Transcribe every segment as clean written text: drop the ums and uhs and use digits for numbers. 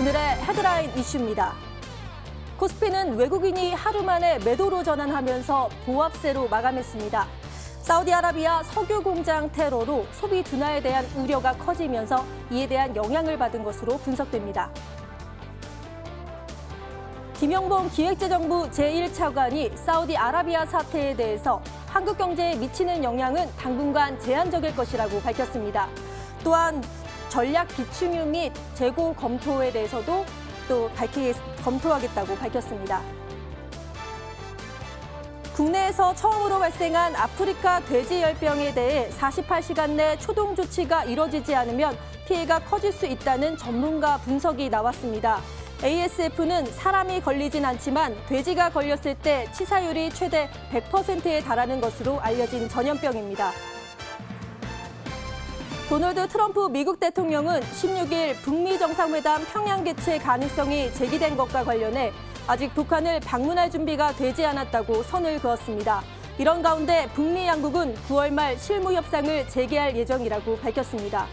오늘의 헤드라인 이슈입니다. 코스피는 외국인이 하루 만에 매도로 전환하면서 보합세로 마감했습니다. 사우디아라비아 석유 공장 테러로 소비 둔화에 대한 우려가 커지면서 이에 대한 영향을 받은 것으로 분석됩니다. 김영봉 기획재정부 제1차관이 사우디아라비아 사태에 대해서 한국 경제에 미치는 영향은 당분간 제한적일 것이라고 밝혔습니다. 또한 전략 비축유 및 재고 검토에 대해서도 검토하겠다고 밝혔습니다. 국내에서 처음으로 발생한 아프리카 돼지열병에 대해 48시간 내 초동 조치가 이뤄지지 않으면 피해가 커질 수 있다는 전문가 분석이 나왔습니다. ASF는 사람이 걸리진 않지만 돼지가 걸렸을 때 치사율이 최대 100%에 달하는 것으로 알려진 전염병입니다. 도널드 트럼프 미국 대통령은 16일 북미 정상회담 평양 개최 가능성이 제기된 것과 관련해 아직 북한을 방문할 준비가 되지 않았다고 선을 그었습니다. 이런 가운데 북미 양국은 9월 말 실무 협상을 재개할 예정이라고 밝혔습니다.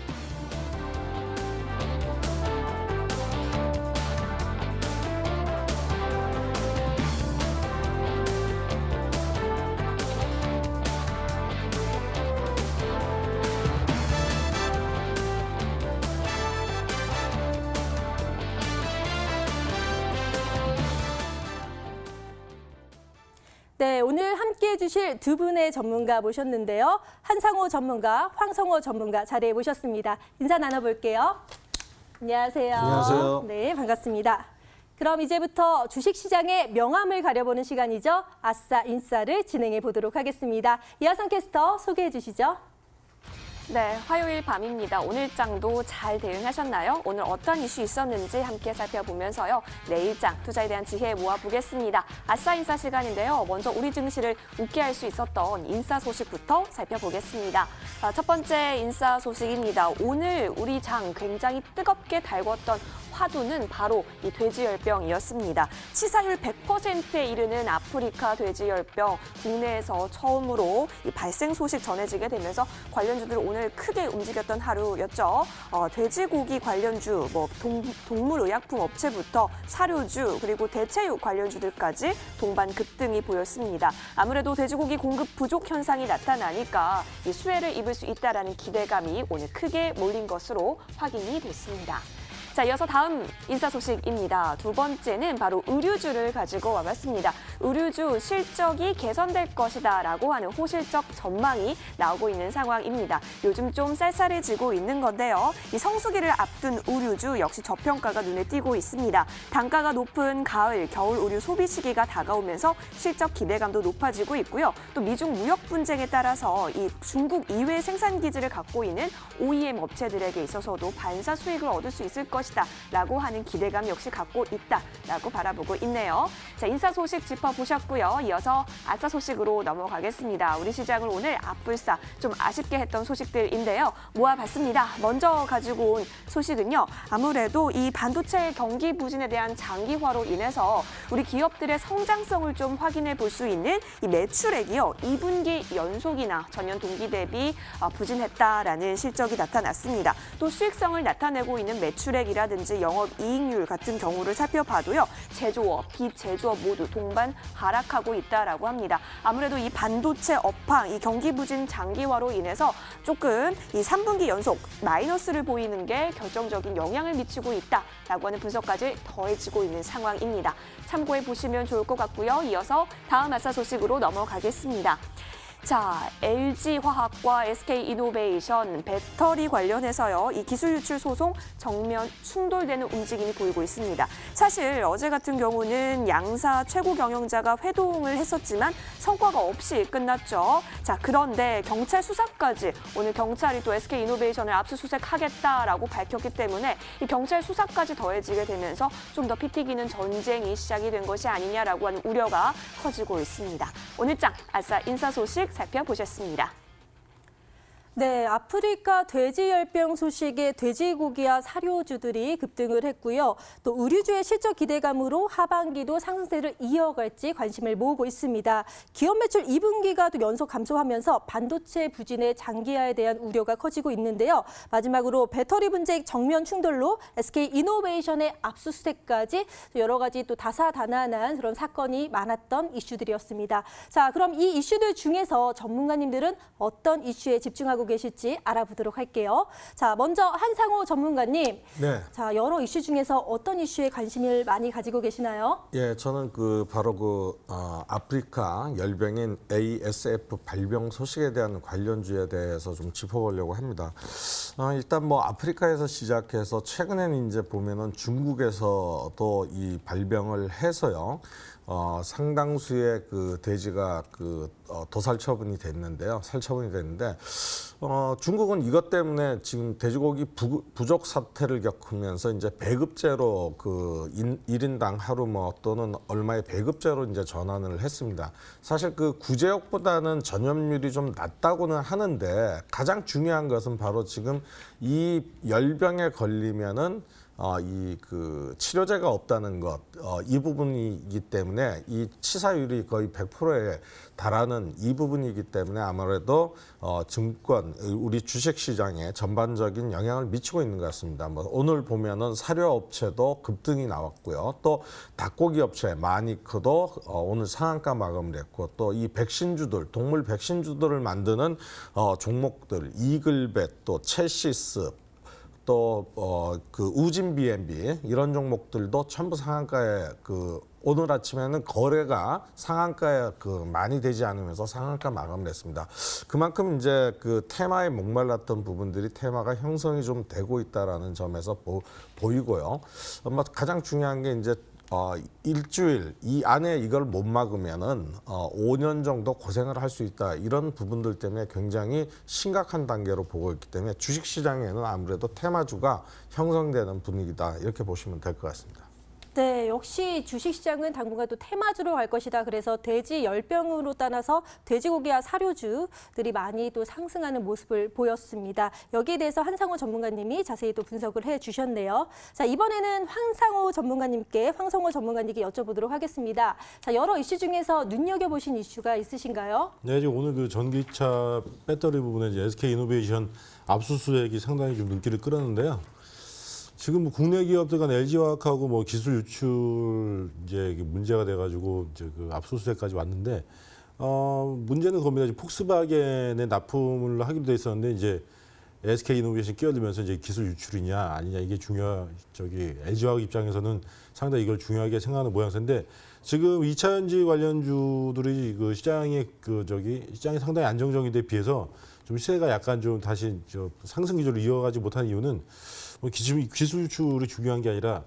네, 오늘 함께해 주실 두 분의 전문가 모셨는데요. 한상호 전문가, 황성호 전문가 자리에 모셨습니다. 인사 나눠볼게요. 안녕하세요. 안녕하세요. 네, 반갑습니다. 그럼 이제부터 주식시장의 명암을 가려보는 시간이죠. 아싸 인싸를 진행해 보도록 하겠습니다. 이하성 캐스터 소개해 주시죠. 네, 화요일 밤입니다. 오늘장도 잘 대응하셨나요? 오늘 어떤 이슈 있었는지 함께 살펴보면서요. 내일장 투자에 대한 지혜 모아보겠습니다. 아싸 인싸 시간인데요. 먼저 우리 증시를 웃게 할 수 있었던 인싸 소식부터 살펴보겠습니다. 첫 번째 인싸 소식입니다. 오늘 우리 장 굉장히 뜨겁게 달궜던 화두는 바로 이 돼지열병이었습니다. 치사율 100%에 이르는 아프리카 돼지열병, 국내에서 처음으로 이 발생 소식 전해지게 되면서 관련주들 오늘 크게 움직였던 하루였죠. 돼지고기 관련주, 동물의약품 업체부터 사료주, 그리고 대체육 관련주들까지 동반 급등이 보였습니다. 아무래도 돼지고기 공급 부족 현상이 나타나니까 이 수혜를 입을 수 있다라는 기대감이 오늘 크게 몰린 것으로 확인이 됐습니다. 자, 이어서 다음 인싸 소식입니다. 두 번째는 바로 의류주를 가지고 와봤습니다. 의류주 실적이 개선될 것이다라고 하는 호실적 전망이 나오고 있는 상황입니다. 요즘 좀 쌀쌀해지고 있는 건데요. 이 성수기를 앞둔 의류주 역시 저평가가 눈에 띄고 있습니다. 단가가 높은 가을, 겨울 의류 소비 시기가 다가오면서 실적 기대감도 높아지고 있고요. 또 미중 무역 분쟁에 따라서 이 중국 이외 생산 기지를 갖고 있는 OEM 업체들에게 있어서도 반사 수익을 얻을 수 있을 것이다. 라고 하는 기대감 역시 갖고 있다라고 바라보고 있네요. 자, 인싸 소식 짚어보셨고요. 이어서 아싸 소식으로 넘어가겠습니다. 우리 시장을 오늘 앞불싸 좀 아쉽게 했던 소식들인데요. 모아봤습니다. 먼저 가지고 온 소식은요. 아무래도 이 반도체 경기 부진에 대한 장기화로 인해서 우리 기업들의 성장성을 좀 확인해 볼 수 있는 이 매출액이요. 2분기 연속이나 전년 동기 대비 부진했다라는 실적이 나타났습니다. 또 수익성을 나타내고 있는 매출액이라든지 영업이익률 같은 경우를 살펴봐도요. 제조업, 비제조업 모두 동반 하락하고 있다라고 합니다. 아무래도 이 반도체 업황, 이 경기 부진 장기화로 인해서 조금 이 3분기 연속 마이너스를 보이는 게 결정적인 영향을 미치고 있다라고 하는 분석까지 더해지고 있는 상황입니다. 참고해 보시면 좋을 것 같고요. 이어서 다음 아싸 소식으로 넘어가겠습니다. 자, LG화학과 SK이노베이션 배터리 관련해서요. 이 기술 유출 소송 정면 충돌되는 움직임이 보이고 있습니다. 사실 어제 같은 경우는 양사 최고 경영자가 회동을 했었지만 성과가 없이 끝났죠. 자, 그런데 경찰 수사까지 오늘 경찰이 또 SK이노베이션을 압수수색하겠다라고 밝혔기 때문에 이 경찰 수사까지 더해지게 되면서 좀 더 피 튀기는 전쟁이 시작이 된 것이 아니냐라고 하는 우려가 커지고 있습니다. 오늘장 아싸 인싸 소식 살펴보셨습니다. 네, 아프리카 돼지열병 소식에 돼지고기와 사료주들이 급등을 했고요. 또 의류주의 실적 기대감으로 하반기도 상승세를 이어갈지 관심을 모으고 있습니다. 기업 매출 2분기가 또 연속 감소하면서 반도체 부진의 장기화에 대한 우려가 커지고 있는데요. 마지막으로 배터리 분쟁 정면 충돌로 SK 이노베이션의 압수수색까지 여러 가지 또 다사다난한 그런 사건이 많았던 이슈들이었습니다. 자, 그럼 이 이슈들 중에서 전문가님들은 어떤 이슈에 집중하고 계실지 알아보도록 할게요. 자, 먼저 한상호 전문가님. 네. 자, 여러 이슈 중에서 어떤 이슈에 관심을 많이 가지고 계시나요? 예, 저는 바로 아프리카 열병인 ASF 발병 소식에 대한 관련주에 대해서 좀 짚어보려고 합니다. 일단 뭐 아프리카에서 시작해서 최근에는 이제 보면은 중국에서도 이 발병을 해서요. 상당수의 그 돼지가 도살 처분이 됐는데요. 살처분이 됐는데, 중국은 이것 때문에 지금 돼지고기 부족 사태를 겪으면서 이제 배급제로 일인당 하루 또는 얼마의 배급제로 이제 전환을 했습니다. 사실 구제역보다는 전염률이 좀 낮다고는 하는데 가장 중요한 것은 바로 지금 이 열병에 걸리면은 치료제가 없다는 것, 이 부분이기 때문에 이 치사율이 거의 100%에 달하는 이 부분이기 때문에 아무래도 증권, 우리 주식시장에 전반적인 영향을 미치고 있는 것 같습니다. 오늘 보면은 사료업체도 급등이 나왔고요. 또 닭고기 업체 마니크도 오늘 상한가 마감을 했고 또 이 백신주들, 동물 백신주들을 만드는 종목들, 이글벳, 또 첼시스, 또 우진 B&B 이런 종목들도 전부 상한가에 오늘 아침에는 거래가 상한가에 많이 되지 않으면서 상한가 마감을 했습니다. 그만큼 이제 테마에 목말랐던 부분들이 테마가 형성이 좀 되고 있다라는 점에서 보이고요. 가장 중요한 게 이제 일주일 이 안에 이걸 못 막으면은 5년 정도 고생을 할 수 있다. 이런 부분들 때문에 굉장히 심각한 단계로 보고 있기 때문에 주식시장에는 아무래도 테마주가 형성되는 분위기다. 이렇게 보시면 될 것 같습니다. 네, 역시 주식시장은 당분간 또 테마주로 갈 것이다. 그래서 돼지 열병으로 따라서 돼지고기와 사료주들이 많이 또 상승하는 모습을 보였습니다. 여기에 대해서 한상호 전문가님이 자세히 또 분석을 해주셨네요. 자, 이번에는 황성호 전문가님께 여쭤보도록 하겠습니다. 자, 여러 이슈 중에서 눈여겨보신 이슈가 있으신가요? 네, 지금 오늘 전기차 배터리 부분에 이제 SK 이노베이션 압수수색이 상당히 좀 눈길을 끌었는데요. 지금 국내 기업들 간 LG화학하고 기술 유출 이제 문제가 돼가지고 이제 압수수색까지 왔는데 문제는 겁니다. 폭스바겐에 납품을 하기로 돼 있었는데 이제 SK 이노베이션 끼어들면서 이제 기술 유출이냐 아니냐 이게 LG화학 입장에서는 상당히 이걸 중요하게 생각하는 모양새인데 지금 2차 전지 관련주들이 시장이 상당히 안정적인 데 비해서 좀 시세가 약간 좀 다시 상승 기조를 이어가지 못하는 이유는 기술 유출이 중요한 게 아니라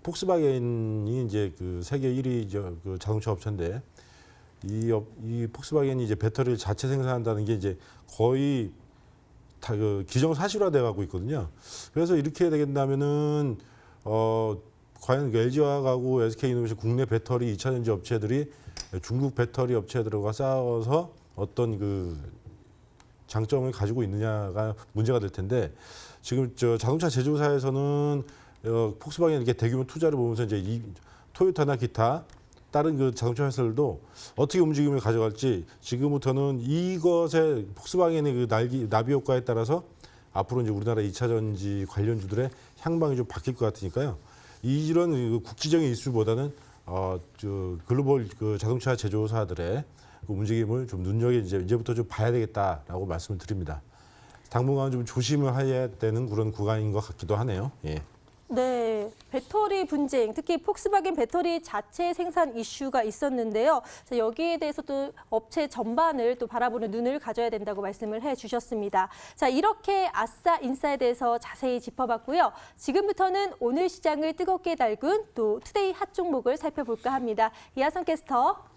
폭스바겐이 이제 세계 1위 자동차 업체인데 이 폭스바겐이 이제 배터리를 자체 생산한다는 게 이제 거의 다 기정사실화돼 가고 있거든요. 그래서 이렇게 되겠다면은 과연 LG화학하고 SK이노베이션 국내 배터리 2차 전지 업체들이 중국 배터리 업체들과 싸워서 어떤 장점을 가지고 있느냐가 문제가 될 텐데 지금 자동차 제조사에서는 폭스바겐 이렇게 대규모 투자를 보면서 이제 이 토요타나 기타 다른 자동차 회사들도 어떻게 움직임을 가져갈지 지금부터는 이것의 폭스바겐의 나비 효과에 따라서 앞으로 이제 우리나라 2차 전지 관련주들의 향방이 좀 바뀔 것 같으니까요. 이런 국지적인 이슈보다는 글로벌 자동차 제조사들의 움직임을 좀 이제부터 좀 봐야 되겠다라고 말씀을 드립니다. 당분간 좀 조심을 해야 되는 그런 구간인 것 같기도 하네요. 예. 네, 배터리 분쟁, 특히 폭스바겐 배터리 자체 생산 이슈가 있었는데요. 자, 여기에 대해서도 업체 전반을 또 바라보는 눈을 가져야 된다고 말씀을 해주셨습니다. 자, 이렇게 아싸 인싸에 대해서 자세히 짚어봤고요. 지금부터는 오늘 시장을 뜨겁게 달군 또 투데이 핫 종목을 살펴볼까 합니다. 이하선 캐스터.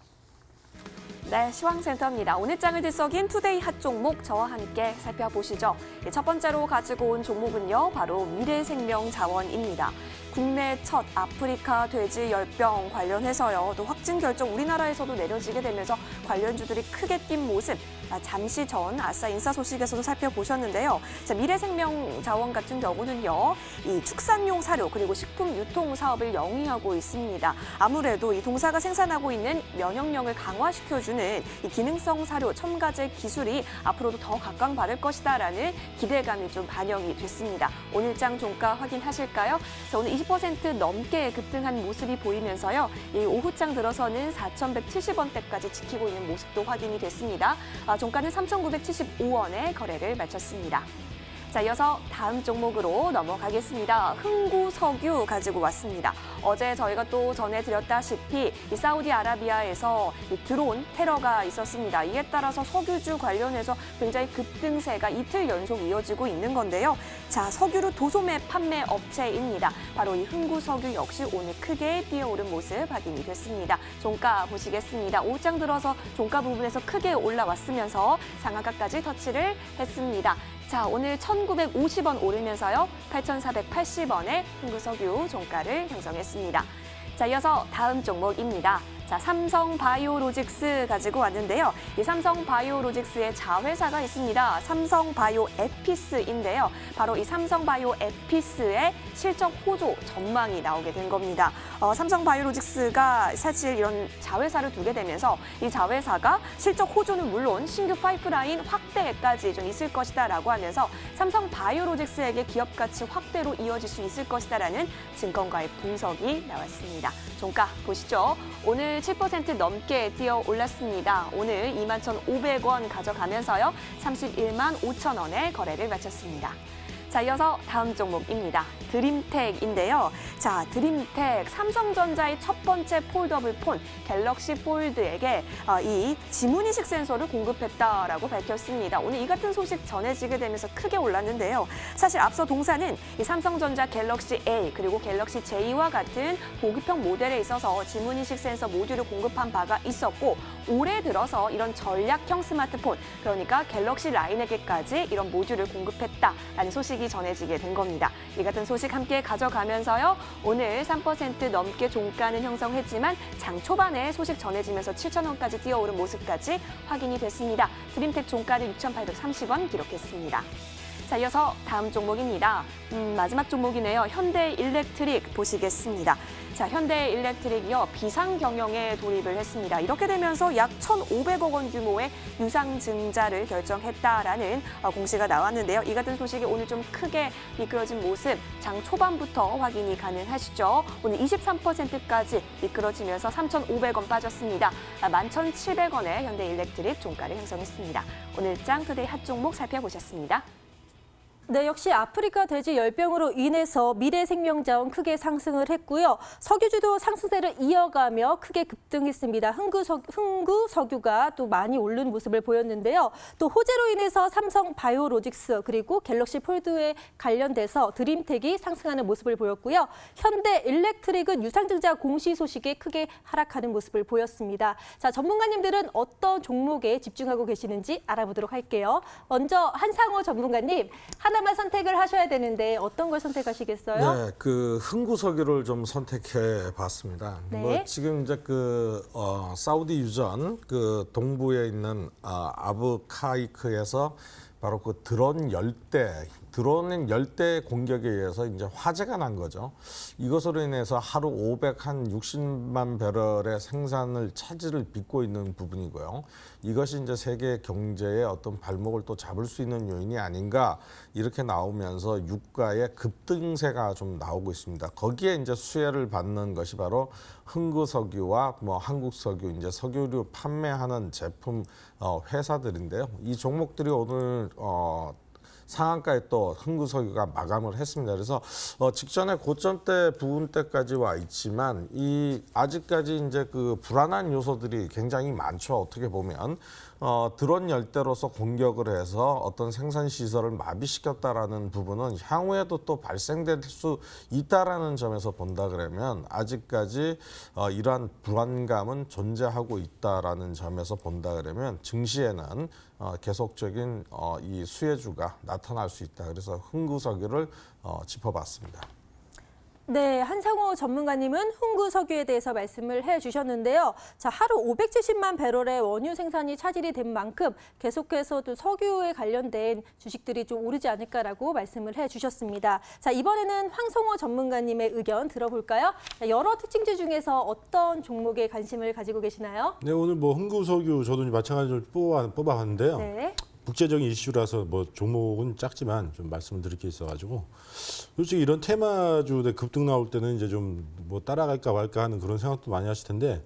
네, 시황센터입니다. 오늘 장을 들썩인 투데이 핫 종목 저와 함께 살펴보시죠. 첫 번째로 가지고 온 종목은요, 바로 미래생명자원입니다. 국내 첫 아프리카 돼지 열병 관련해서요. 또 확진 결정 우리나라에서도 내려지게 되면서 관련주들이 크게 뛴 모습 잠시 전 아싸 인사 소식에서도 살펴보셨는데요. 자, 미래생명자원 같은 경우는요. 이 축산용 사료 그리고 식품 유통 사업을 영위하고 있습니다. 아무래도 이 동사가 생산하고 있는 면역력을 강화시켜주는 이 기능성 사료 첨가제 기술이 앞으로도 더 각광받을 것이다라는 기대감이 좀 반영이 됐습니다. 오늘장 종가 확인하실까요? 자, 오늘 20% 넘게 급등한 모습이 보이면서요. 이 오후장 들어서는 4,170원대까지 지키고 있는 모습도 확인이 됐습니다. 종가는 3,975원에 거래를 마쳤습니다. 자, 이어서 다음 종목으로 넘어가겠습니다. 흥구석유 가지고 왔습니다. 어제 저희가 또 전해드렸다시피 이 사우디아라비아에서 이 드론 테러가 있었습니다. 이에 따라서 석유주 관련해서 굉장히 급등세가 이틀 연속 이어지고 있는 건데요. 자, 석유로 도소매 판매 업체입니다. 바로 이 흥구석유 역시 오늘 크게 뛰어오른 모습 확인이 됐습니다. 종가 보시겠습니다. 오후장 들어서 종가 부분에서 크게 올라왔으면서 상한가까지 터치를 했습니다. 자, 오늘 1,950원 오르면서요. 8,480원에 흥구석유 종가를 형성했습니다. 자, 이어서 다음 종목입니다. 자, 삼성바이오로직스 가지고 왔는데요. 이 삼성바이오로직스의 자회사가 있습니다. 삼성바이오에피스인데요. 바로 이 삼성바이오에피스의 실적 호조 전망이 나오게 된 겁니다. 삼성바이오로직스가 사실 이런 자회사를 두게 되면서 이 자회사가 실적 호조는 물론 신규 파이프라인 확대까지 좀 있을 것이다라고 하면서 삼성바이오로직스에게 기업 가치 확대로 이어질 수 있을 것이다라는 증권가의 분석이 나왔습니다. 종가 보시죠. 오늘 7% 넘게 뛰어 올랐습니다. 오늘 21,500원 가져가면서요. 31만 5천 원에 거래를 마쳤습니다. 자, 이어서 다음 종목입니다. 드림텍인데요. 자, 드림텍 삼성전자의 첫 번째 폴더블 폰 갤럭시 폴드에게 이 지문인식 센서를 공급했다라고 밝혔습니다. 오늘 이 같은 소식 전해지게 되면서 크게 올랐는데요. 사실 앞서 동사는 이 삼성전자 갤럭시 A 그리고 갤럭시 J와 같은 보급형 모델에 있어서 지문인식 센서 모듈을 공급한 바가 있었고 올해 들어서 이런 전략형 스마트폰 그러니까 갤럭시 라인에게까지 이런 모듈을 공급했다라는 소식이 전해지게 된 겁니다. 이 같은 소식 함께 가져가면서요. 오늘 3% 넘게 종가는 형성했지만 장 초반에 소식 전해지면서 7,000원까지 뛰어오른 모습까지 확인이 됐습니다. 드림텍 종가는 6,830원 기록했습니다. 자, 이어서 다음 종목입니다. 마지막 종목이네요. 현대일렉트릭 보시겠습니다. 자, 현대일렉트릭이요. 비상 경영에 돌입을 했습니다. 이렇게 되면서 약 1,500억 원 규모의 유상증자를 결정했다라는 공시가 나왔는데요. 이 같은 소식이 오늘 좀 크게 미끄러진 모습 장 초반부터 확인이 가능하시죠. 오늘 23%까지 미끄러지면서 3,500원 빠졌습니다. 11,700원에 현대일렉트릭 종가를 형성했습니다. 오늘 장 투데이 핫 종목 살펴보셨습니다. 네, 역시 아프리카 돼지 열병으로 인해서 미래생명자원 크게 상승을 했고요. 석유주도 상승세를 이어가며 크게 급등했습니다. 흥구석유가 또 많이 오른 모습을 보였는데요. 또 호재로 인해서 삼성바이오로직스 그리고 갤럭시 폴드에 관련돼서 드림텍이 상승하는 모습을 보였고요. 현대일렉트릭은 유상증자 공시 소식에 크게 하락하는 모습을 보였습니다. 자, 전문가님들은 어떤 종목에 집중하고 계시는지 알아보도록 할게요. 먼저 한상호 전문가님, 하나만 선택을 하셔야 되는데 어떤 걸 선택하시겠어요? 네, 그 흥구석유를 좀 선택해 봤습니다. 네. 뭐 지금 이제 사우디 유전 동부에 있는 아브카이크에서 바로 그 드론 열대 공격에 의해서 이제 화재가 난 거죠. 이것으로 인해서 하루 560만 배럴의 생산을 차질을 빚고 있는 부분이고요. 이것이 이제 세계 경제의 어떤 발목을 또 잡을 수 있는 요인이 아닌가 이렇게 나오면서 유가의 급등세가 좀 나오고 있습니다. 거기에 이제 수혜를 받는 것이 바로 흥구석유와 한국석유 이제 석유류 판매하는 제품 회사들인데요. 이 종목들이 오늘 상한가에 또 흥구석유가 마감을 했습니다. 그래서 직전에 고점대 부분대까지 와 있지만 아직까지 이제 그 불안한 요소들이 굉장히 많죠. 어떻게 보면 드론 열대로서 공격을 해서 어떤 생산 시설을 마비시켰다라는 부분은 향후에도 또 발생될 수 있다라는 점에서 본다 그러면 아직까지 이러한 불안감은 존재하고 있다라는 점에서 본다 그러면 증시에는 계속적인 이 수혜주가 나타날 수 있다. 그래서 흥구석유를 짚어봤습니다. 네, 한상호 전문가님은 흥구 석유에 대해서 말씀을 해주셨는데요. 자, 하루 570만 배럴의 원유 생산이 차질이 된 만큼 계속해서 또 석유에 관련된 주식들이 좀 오르지 않을까라고 말씀을 해주셨습니다. 자, 이번에는 황성호 전문가님의 의견 들어볼까요? 자, 여러 특징주 중에서 어떤 종목에 관심을 가지고 계시나요? 네, 오늘 뭐 흥구석유 저도 마찬가지로 뽑아봤는데요. 네. 국제적인 이슈라서 뭐 종목은 작지만 좀 말씀을 드릴 게 있어가지고 솔직히 이런 테마주 급등 나올 때는 이제 좀 뭐 따라갈까 말까 하는 그런 생각도 많이 하실 텐데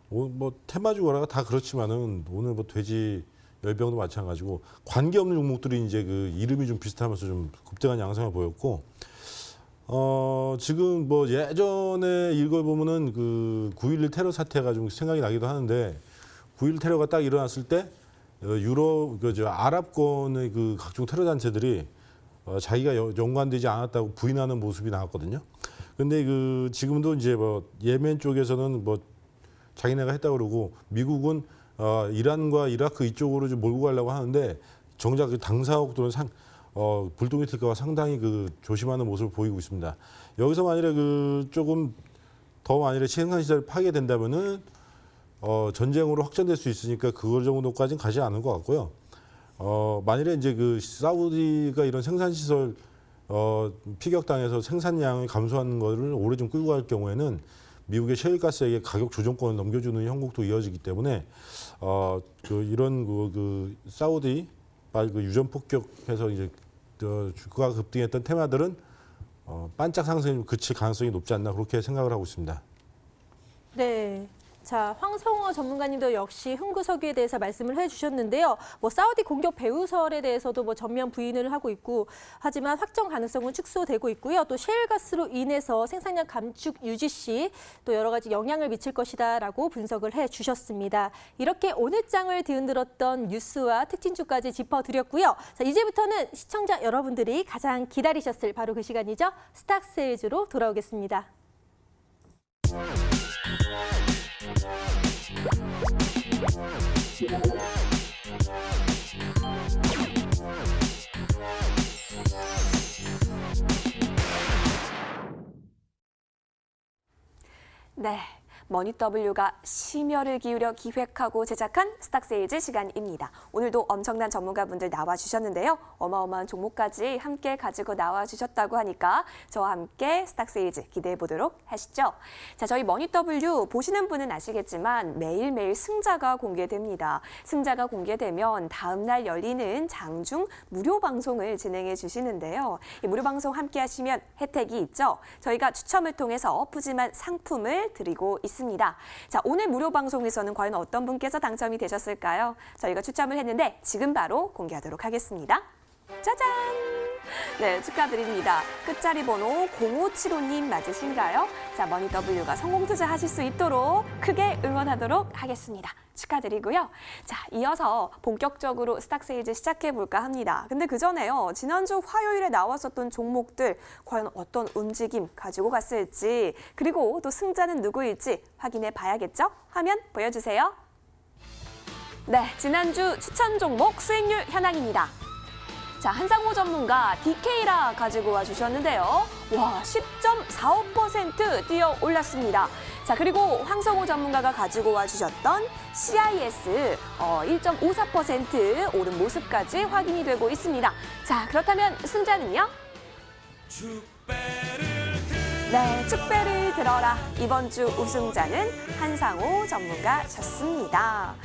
뭐 테마주가 다 그렇지만은 오늘 뭐 돼지 열병도 마찬가지고 관계없는 종목들이 이제 그 이름이 좀 비슷하면서 좀 급등한 양상을 보였고 지금 뭐 예전에 읽어보면은 그 9.11 테러 사태가 좀 생각이 나기도 하는데 9.11 테러가 딱 일어났을 때 아랍권의 그 각종 테러 단체들이 자기가 연관되지 않았다고 부인하는 모습이 나왔거든요. 근데 그 지금도 이제 뭐 예멘 쪽에서는 뭐 자기네가 했다고 그러고 미국은 이란과 이라크 이쪽으로 좀 몰고 가려고 하는데 정작 그 당사국들은 불똥이 튈까 상당히 그 조심하는 모습을 보이고 있습니다. 여기서 만일에 그 조금 더 만일에 생산 시설이 파괴된다면은 전쟁으로 확전될 수 있으니까 그걸 정도까지는 가지 않은 것 같고요. 만일에 이제 그 사우디가 이런 생산시설 피격당해서 생산량을 감소하는 거를 오래 좀 끌고 갈 경우에는 미국의 셰일가스에게 가격 조정권을 넘겨주는 형국도 이어지기 때문에 이런 그 사우디 그 유전 폭격해서 이제 주가가 급등했던 테마들은 반짝 상승이 좀 그칠 가능성이 높지 않나 그렇게 생각을 하고 있습니다. 네. 자, 황성호 전문가님도 역시 흥구석유에 대해서 말씀을 해주셨는데요. 뭐 사우디 공격 배후설에 대해서도 뭐 전면 부인을 하고 있고 하지만 확정 가능성은 축소되고 있고요. 또 셰일가스로 인해서 생산량 감축 유지 시 또 여러 가지 영향을 미칠 것이다라고 분석을 해주셨습니다. 이렇게 오늘 장을 뒤흔들었던 뉴스와 특징주까지 짚어드렸고요. 자, 이제부터는 시청자 여러분들이 가장 기다리셨을 바로 그 시간이죠. 스탁세일즈로 돌아오겠습니다. 네, 머니W가 심혈을 기울여 기획하고 제작한 스탁세일즈 시간입니다. 오늘도 엄청난 전문가분들 나와주셨는데요. 어마어마한 종목까지 함께 가지고 나와주셨다고 하니까 저와 함께 스탁세일즈 기대해 보도록 하시죠. 자, 저희 머니W 보시는 분은 아시겠지만 매일매일 승자가 공개됩니다. 승자가 공개되면 다음 날 열리는 장중 무료 방송을 진행해 주시는데요. 이 무료 방송 함께 하시면 혜택이 있죠. 저희가 추첨을 통해서 푸짐한 상품을 드리고 있습니다. 자, 오늘 무료 방송에서는 과연 어떤 분께서 당첨이 되셨을까요? 저희가 추첨을 했는데 지금 바로 공개하도록 하겠습니다. 짜잔! 네, 축하드립니다. 끝자리 번호 0575님 맞으신가요? 자, 머니W가 성공 투자하실 수 있도록 크게 응원하도록 하겠습니다. 축하드리고요. 자, 이어서 본격적으로 스탁세일즈 시작해볼까 합니다. 근데 그 전에요. 지난주 화요일에 나왔었던 종목들 과연 어떤 움직임 가지고 갔을지 그리고 또 승자는 누구일지 확인해 봐야겠죠? 화면 보여주세요. 네, 지난주 추천 종목 수익률 현황입니다. 자, 한상호 전문가 DK라 가지고 와주셨는데요. 와, 10.45% 뛰어 올랐습니다. 자, 그리고 황성호 전문가가 가지고 와주셨던 CIS 1.54% 오른 모습까지 확인이 되고 있습니다. 자, 그렇다면 승자는요? 네, 축배를 들어라. 이번 주 우승자는 한상호 전문가셨습니다.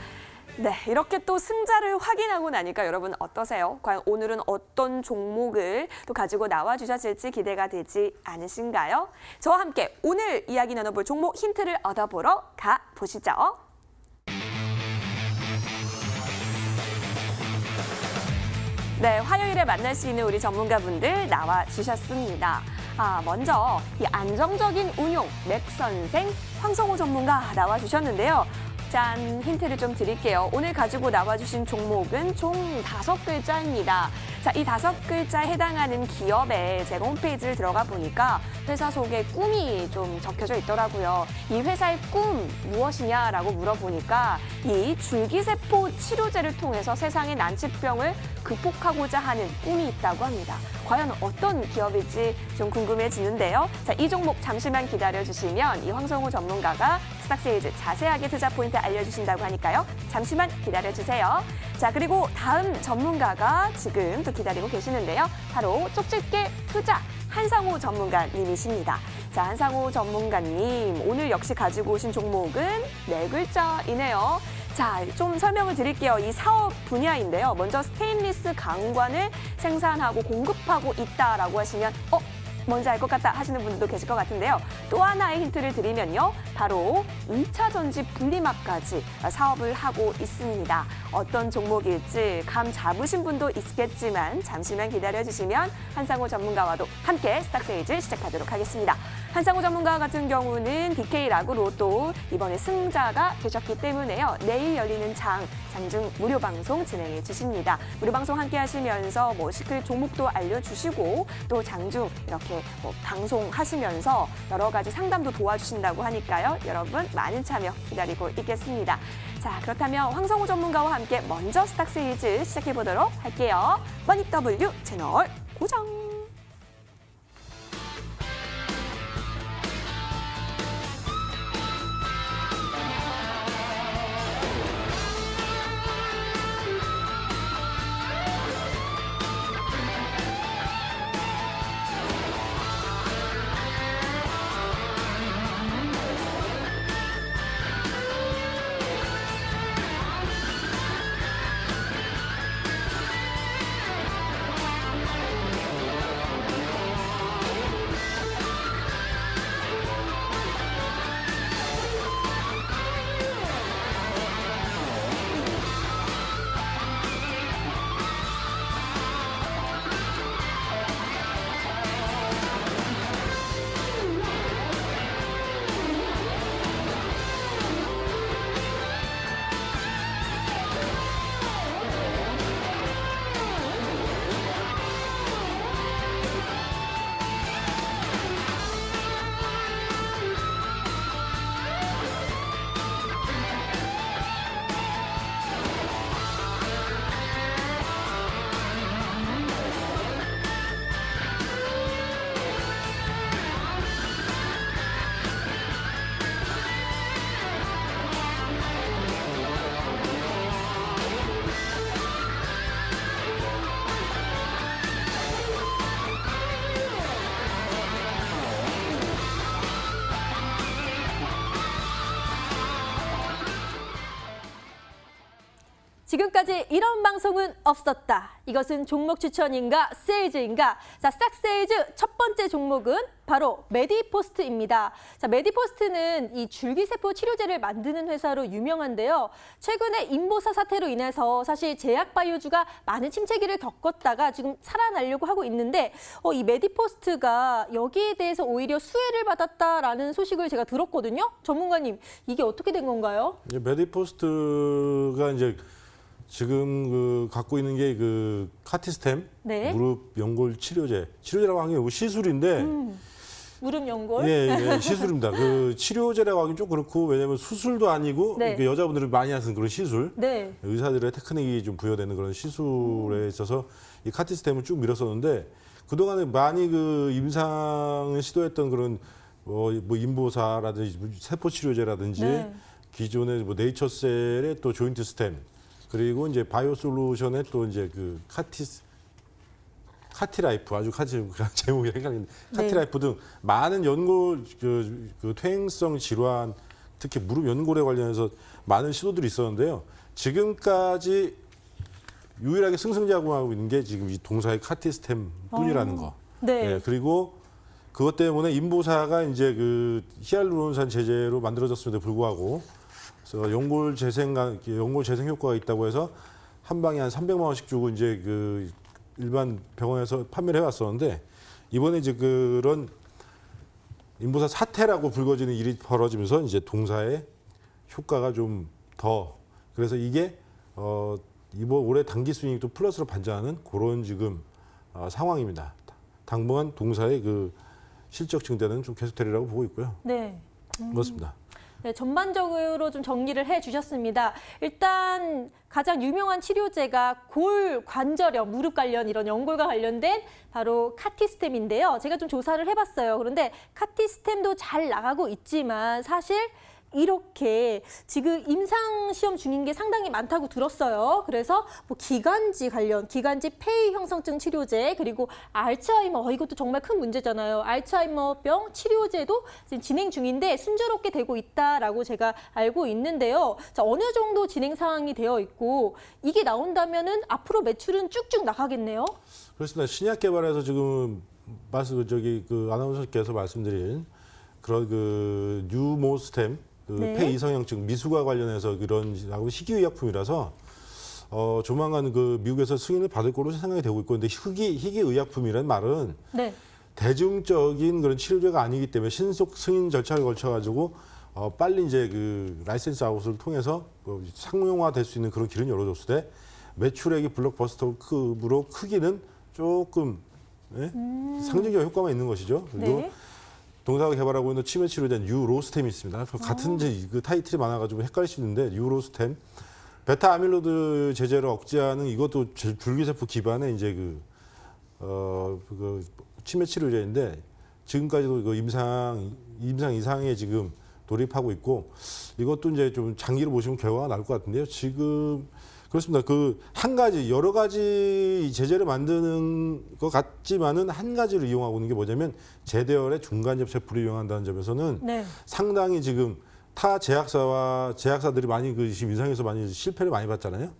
네, 이렇게 또 승자를 확인하고 나니까 여러분 어떠세요? 과연 오늘은 어떤 종목을 또 가지고 나와주셨을지 기대가 되지 않으신가요? 저와 함께 오늘 이야기 나눠볼 종목 힌트를 얻어보러 가보시죠. 네, 화요일에 만날 수 있는 우리 전문가분들 나와주셨습니다. 먼저 이 안정적인 운용 맥선생 황성호 전문가 나와주셨는데요. 짠, 힌트를 좀 드릴게요. 오늘 가지고 나와주신 종목은 총 5글자입니다. 자, 이 5글자에 해당하는 기업의 제가 홈페이지를 들어가 보니까 회사 속에 꿈이 좀 적혀져 있더라고요. 이 회사의 꿈 무엇이냐라고 물어보니까 이 줄기세포 치료제를 통해서 세상의 난치병을 극복하고자 하는 꿈이 있다고 합니다. 과연 어떤 기업일지 좀 궁금해지는데요. 자, 이 종목 잠시만 기다려주시면 이 황성우 전문가가 스탁세이즈 자세하게 투자 포인트 알려주신다고 하니까요. 잠시만 기다려주세요. 자, 그리고 다음 전문가가 지금 또 기다리고 계시는데요. 바로 쪽집게 투자 한상우 전문가님이십니다. 자, 한상우 전문가님, 오늘 역시 가지고 오신 종목은 네 글자이네요. 자, 좀 설명을 드릴게요. 이 사업 분야인데요. 먼저 스테인리스 강관을 생산하고 공급하고 있다라고 하시면 뭔지 알 것 같다 하시는 분들도 계실 것 같은데요. 또 하나의 힌트를 드리면요. 바로 2차 전지 분리막까지 사업을 하고 있습니다. 어떤 종목일지 감 잡으신 분도 있겠지만 잠시만 기다려주시면 한상우 전문가와도 함께 스탁세이즈 시작하도록 하겠습니다. 한상우 전문가 같은 경우는 DK 라그로 또 이번에 승자가 되셨기 때문에요. 내일 열리는 장중 무료 방송 진행해 주십니다. 무료 방송 함께 하시면서 시크릿 종목도 알려주시고 또 장중 이렇게 방송하시면서 여러 가지 상담도 도와주신다고 하니까요. 여러분 많은 참여 기다리고 있겠습니다. 자, 그렇다면 황성우 전문가와 함께 먼저 스탁세이즈 시작해 보도록 할게요. 머니W 채널 고정. 지금까지 이런 방송은 없었다. 이것은 종목 추천인가 세일즈인가? 자, 스탁세일즈 첫 번째 종목은 바로 메디포스트입니다. 자, 메디포스트는 이 줄기세포 치료제를 만드는 회사로 유명한데요. 최근에 인보사 사태로 인해서 사실 제약바이오주가 많은 침체기를 겪었다가 지금 살아나려고 하고 있는데 이 메디포스트가 여기에 대해서 오히려 수혜를 받았다라는 소식을 제가 들었거든요. 전문가님, 이게 어떻게 된 건가요? 이제 메디포스트가 이제 지금 갖고 있는 게 카티스템 네. 무릎 연골 치료제라고 하는 게 시술인데 무릎 연골? 예, 시술입니다. 치료제라고 하긴 좀 그렇고 왜냐하면 수술도 아니고 네. 여자분들이 많이 하는 그런 시술, 네. 의사들의 테크닉이 좀 부여되는 그런 시술에 있어서 이 카티스템을 쭉 밀었었는데 그동안에 많이 임상을 시도했던 그런 인보사라든지 세포 치료제라든지 네. 기존의 네이처셀의 또 조인트 스템 그리고 이제 바이오솔루션의 또 이제 카티라이프 아주 제목이 헷갈리는데 카티라이프 등 많은 연골 퇴행성 질환 특히 무릎 연골에 관련해서 많은 시도들이 있었는데요. 지금까지 유일하게 승승장구하고 있는 게 지금 이 동사의 카티스템 뿐이라는 거. 네. 예, 그리고 그것 때문에 인보사가 이제 히알루론산 제제로 만들어졌음에도 불구하고 그래서 연골 재생 효과가 있다고 해서 한 방에 한 300만 원씩 주고 이제 일반 병원에서 판매를 해왔었는데 이번에 이제 그런 인보사 사태라고 불거지는 일이 벌어지면서 이제 동사의 효과가 좀 더 그래서 이게 이번 올해 단기 수익도 플러스로 반전하는 그런 지금 상황입니다. 당분간 동사의 실적 증대는 좀 계속되리라고 보고 있고요. 네. 그렇습니다. 네, 전반적으로 좀 정리를 해주셨습니다. 일단 가장 유명한 치료제가 골 관절염, 무릎 관련 이런 연골과 관련된 바로 카티스템인데요. 제가 좀 조사를 해봤어요. 그런데 카티스템도 잘 나가고 있지만 사실 이렇게 지금 임상 시험 중인 게 상당히 많다고 들었어요. 그래서 뭐 기관지 관련, 기관지 폐의 형성증 치료제, 그리고 알츠하이머, 이것도 정말 큰 문제잖아요. 알츠하이머병 치료제도 지금 진행 중인데 순조롭게 되고 있다라고 제가 알고 있는데요. 자, 어느 정도 진행 상황이 되어 있고 이게 나온다면은 앞으로 매출은 쭉쭉 나가겠네요. 그렇습니다. 신약 개발에서 지금 아나운서께서 말씀드린 그런 그 뉴모스템 네. 폐 이상형증 미수과 관련해서 그런 희귀의약품이라서 조만간 그 미국에서 승인을 받을 거로 생각이 되고 있고, 근데 희귀의약품이라는 말은 네. 대중적인 그런 치료제가 아니기 때문에 신속 승인 절차를 거쳐가지고 빨리 이제 그 라이센스 아웃을 통해서 상용화될 수 있는 그런 길은 열어줬을 때 매출액이 블록버스터급으로 크기는 조금 상징적 효과만 있는 것이죠. 그리고 네. 동사가 개발하고 있는 치매 치료제 뉴로스템이 있습니다. 같은 그 타이틀이 많아가지고 헷갈릴 수 있는데 뉴로스템 베타 아밀로이드 제제를 억제하는 이것도 줄기세포 기반의 이제 그 치매 치료제인데 지금까지도 그 임상 이상에 지금 돌입하고 있고 이것도 이제 좀 장기로 보시면 결과가 나올 것 같은데요. 지금 그렇습니다. 그 한 가지 여러 가지 제재를 만드는 것 같지만은 한 가지를 이용하고 있는 게 뭐냐면 제대열의 중간접 세포를 이용한다는 점에서는 네. 상당히 지금 타 제약사들이 많이 그 지금 임상에서 많이 실패를 많이 봤잖아요.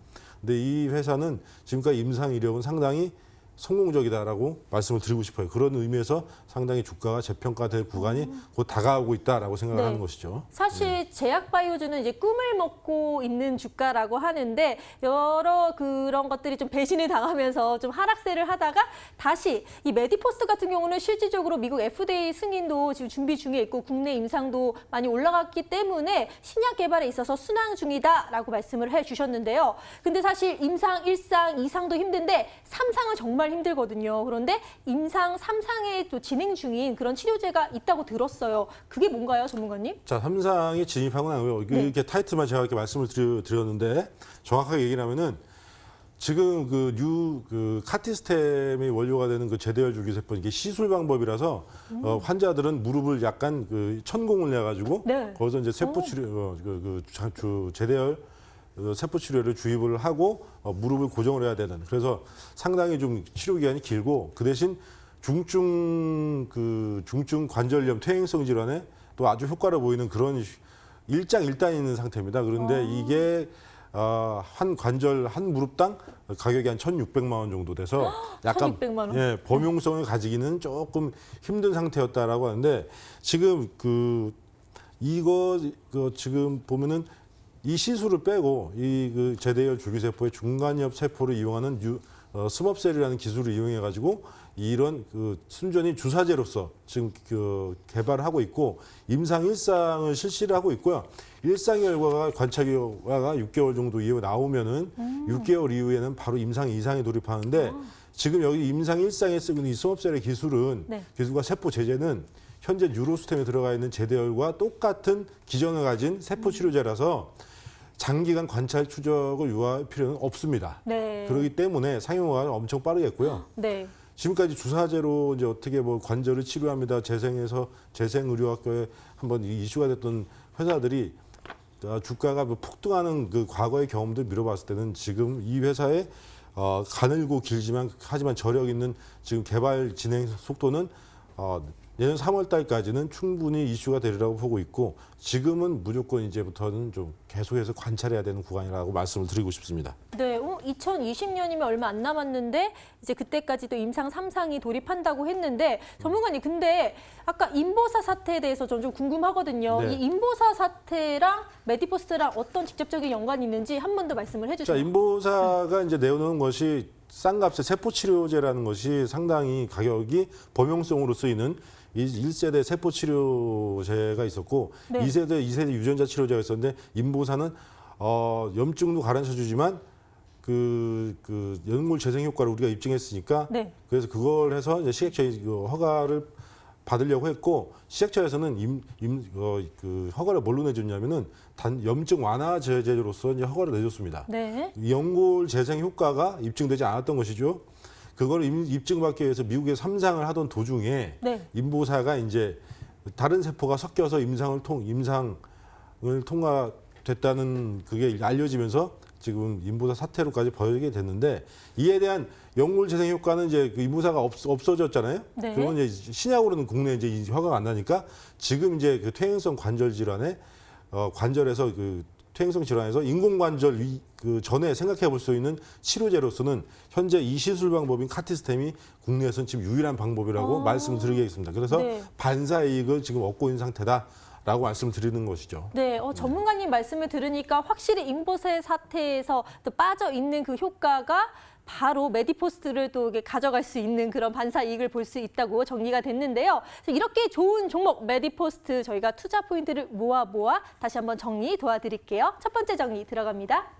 근데 이 회사는 지금까지 임상 이력은 상당히 성공적이다라고 말씀을 드리고 싶어요. 그런 의미에서 상당히 주가가 재평가될 구간이 곧 다가오고 있다라고 생각을 네. 하는 것이죠. 사실 제약바이오주는 이제 꿈을 먹고 있는 주가라고 하는데 여러 그런 것들이 좀 배신을 당하면서 좀 하락세를 하다가 다시 이 메디포스트 같은 경우는 실질적으로 미국 FDA 승인도 지금 준비 중에 있고 국내 임상도 많이 올라갔기 때문에 신약 개발에 있어서 순항 중이다라고 말씀을 해주셨는데요. 근데 사실 임상 1상, 2상도 힘든데 3상은 정말 힘들거든요. 그런데 임상 3상에 또 진행 중인 그런 치료제가 있다고 들었어요. 그게 뭔가요, 전문가님? 자, 3상에 진입한 건 아니고요. 이렇게 타이틀만 제가 이렇게 말씀을 드렸는데 정확하게 얘기를 하면은 지금 그 카티스템의 원료가 되는 그 제대열 줄기세포 이게 시술 방법이라서 환자들은 무릎을 약간 그 천공을 내가지고 네. 거기서 이제 세포 치료 제대열 세포 치료를 주입을 하고 무릎을 고정을 해야 되는 그래서 상당히 좀 치료 기간이 길고 그 대신 중증 관절염 퇴행성 질환에 또 아주 효과를 보이는 그런 일장일단이 있는 상태입니다. 그런데 이게 한 관절 한 무릎당 가격이 한 1,600만 원 정도 돼서 약간 1,600만 원? 예, 범용성을 가지기는 조금 힘든 상태였다라고 하는데 지금 지금 보면은 이 시술을 빼고 이 제대열 줄기세포의 중간엽 세포를 이용하는 스멉셀이라는 기술을 이용해 가지고 이런 순전히 주사제로서 지금 개발을 하고 있고 임상 1상을 실시를 하고 있고요. 1상 결과가 관찰 결과가 6개월 정도 이후에 나오면은 6개월 이후에는 바로 임상 2상에 돌입하는데 지금 여기 임상 1상에 쓰는 이 스멉셀의 기술은 네. 기술과 세포 제제는 현재 뉴로스템에 들어가 있는 제대열과 똑같은 기전을 가진 세포 치료제라서 장기간 관찰 추적을 요할 필요는 없습니다. 네. 그렇기 때문에 상용화가 엄청 빠르겠고요. 네. 지금까지 주사제로 이제 어떻게 뭐 관절을 치료합니다. 재생의료학교에 한번 이슈가 됐던 회사들이 주가가 폭등하는 그 과거의 경험들 미뤄봤을 때는 지금 이 회사의 가늘고 길지만 하지만 저력 있는 지금 개발 진행 속도는 내년 3월 달까지는 충분히 이슈가 되리라고 보고 있고 지금은 무조건 이제부터는 좀 계속해서 관찰해야 되는 구간이라고 말씀을 드리고 싶습니다. 네, 2020년이면 얼마 안 남았는데 이제 그때까지도 임상 3상이 돌입한다고 했는데 전문가님 근데 아까 인보사 사태에 대해서 전 좀 궁금하거든요. 네. 이 인보사 사태랑 메디포스트랑 어떤 직접적인 연관이 있는지 한 번 더 말씀을 해주세요. 자, 인보사가 이제 내놓은 것이 싼 값의 세포 치료제라는 것이 상당히 가격이 범용성으로 쓰이는 1세대 세포 치료제가 있었고 네. 2세대 유전자 치료제가 있었는데 인보사는 염증도 가라앉혀 주지만 연골 재생 효과를 우리가 입증했으니까 네. 그래서 그걸 해서 이제 시객적인 허가를 받으려고 했고 시작처에서는 그 허가를 뭘로 내줬냐면은 단 염증 완화 제제로서 이제 허가를 내줬습니다. 네. 연골 재생 효과가 입증되지 않았던 것이죠. 그걸 입증받기 위해서 미국에 3상을 하던 도중에 네. 임보사가 이제 다른 세포가 섞여서 임상을 통과됐다는 그게 알려지면서 지금 임보사 사태로까지 벌어지게 됐는데 이에 대한 연골 재생 효과는 이제 그 임보사가 없어졌잖아요. 네. 그러면 이제 신약으로는 국내에 이제 이 허가가 안 나니까 지금 이제 그 퇴행성 관절 질환에 관절에서 그 퇴행성 질환에서 인공관절 그 전에 생각해 볼 수 있는 치료제로서는 현재 이 시술 방법인 카티스템이 국내에서는 지금 유일한 방법이라고 말씀드리겠습니다. 그래서 네. 반사 이익을 지금 얻고 있는 상태다라고 말씀드리는 것이죠. 네, 전문가님 말씀을 들으니까 확실히 임보세 사태에서 또 빠져 있는 그 효과가 바로 메디포스트를 또 이게 가져갈 수 있는 그런 반사 이익을 볼 수 있다고 정리가 됐는데요. 이렇게 좋은 종목 메디포스트 저희가 투자 포인트를 모아 다시 한번 정리 도와드릴게요. 첫 번째 정리 들어갑니다.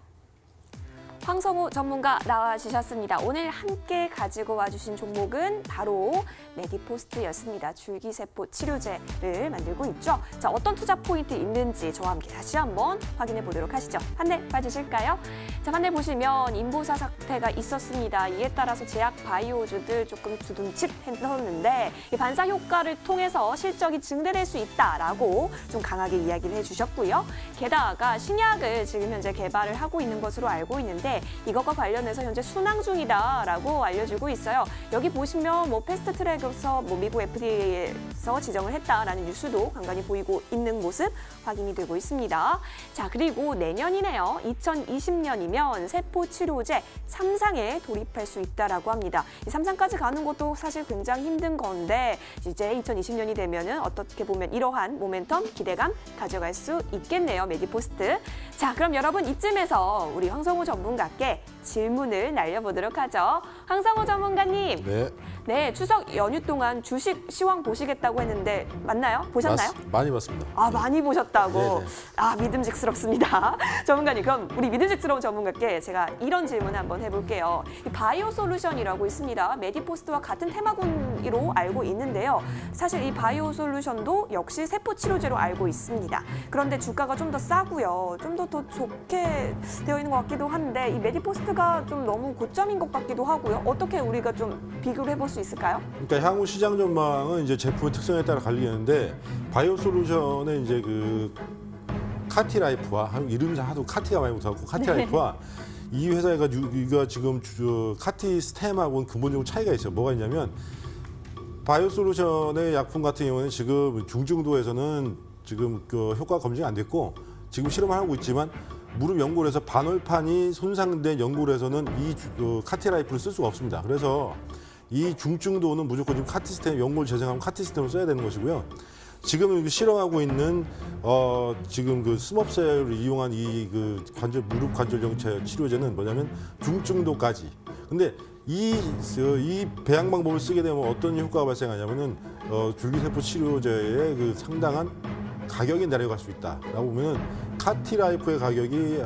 황성우 전문가 나와주셨습니다. 오늘 함께 가지고 와주신 종목은 바로 메디포스트였습니다. 줄기세포 치료제를 만들고 있죠. 자, 어떤 투자 포인트 있는지 저와 함께 다시 한번 확인해 보도록 하시죠. 판넬 봐주실까요? 자, 판넬 보시면 임보사 사태가 있었습니다. 이에 따라서 제약 바이오주들 조금 두둠칫했었는데 이 반사 효과를 통해서 실적이 증대될 수 있다라고 좀 강하게 이야기를 해주셨고요. 게다가 신약을 지금 현재 개발을 하고 있는 것으로 알고 있는데 이것과 관련해서 현재 순항 중이다라고 알려주고 있어요. 여기 보시면 뭐 패스트트랙에서 뭐 미국 FDA에서 지정을 했다라는 뉴스도 간간히 보이고 있는 모습 확인이 되고 있습니다. 자, 그리고 내년이네요. 2020년이면 세포 치료제 3상에 돌입할 수 있다라고 합니다. 이 3상까지 가는 것도 사실 굉장히 힘든 건데 이제 2020년이 되면은 어떻게 보면 이러한 모멘텀 기대감 가져갈 수 있겠네요. 메디포스트. 자, 그럼 여러분 이쯤에서 우리 황성우 전문가께 질문을 날려보도록 하죠. 황성우 전문가님. 네. 네, 추석 연휴 동안 주식 시황 보시겠다고 했는데 맞나요? 보셨나요? 많이 봤습니다. 아, 많이 보셨다고. 네네. 아, 믿음직스럽습니다. 전문가님, 그럼 우리 믿음직스러운 전문가께 제가 이런 질문을 한번 해볼게요. 이 바이오 솔루션이라고 있습니다. 메디포스트와 같은 테마군으로 알고 있는데요. 사실 이 바이오 솔루션도 역시 세포 치료제로 알고 있습니다. 그런데 주가가 좀 더 싸고요. 좀 더 좋게 되어 있는 것 같기도 한데 이 메디포스트가 좀 너무 고점인 것 같기도 하고요. 어떻게 우리가 좀 비교를 해볼 수 있을까요? 그러니까 향후 시장 전망은 이제 제품의 특성에 따라 갈리는데 바이오 솔루션의 이제 그 카티라이프와 이름이 하도 카티가 많이 붙어갖고 카티라이프와 이 회사가 지금 카티스템하고는 근본적으로 차이가 있어요. 뭐가 있냐면 바이오 솔루션의 약품 같은 경우는 지금 중증도에서는 지금 그 효과 검증이 안 됐고 지금 실험을 하고 있지만 무릎 연골에서 반월판이 손상된 연골에서는 이 카티라이프를 쓸 수가 없습니다. 그래서 이 중증도는 무조건 지금 카티스템 연골 재생하면 카티스템을 써야 되는 것이고요. 지금 실험하고 있는 지금 그 스멉셀을 이용한 이 그 무릎 관절형 치료제는 뭐냐면 중증도까지. 근데 이 배양 방법을 쓰게 되면 어떤 효과가 발생하냐면은 줄기세포 치료제의 그 상당한 가격이 내려갈 수 있다라고 보면은 카티라이프의 가격이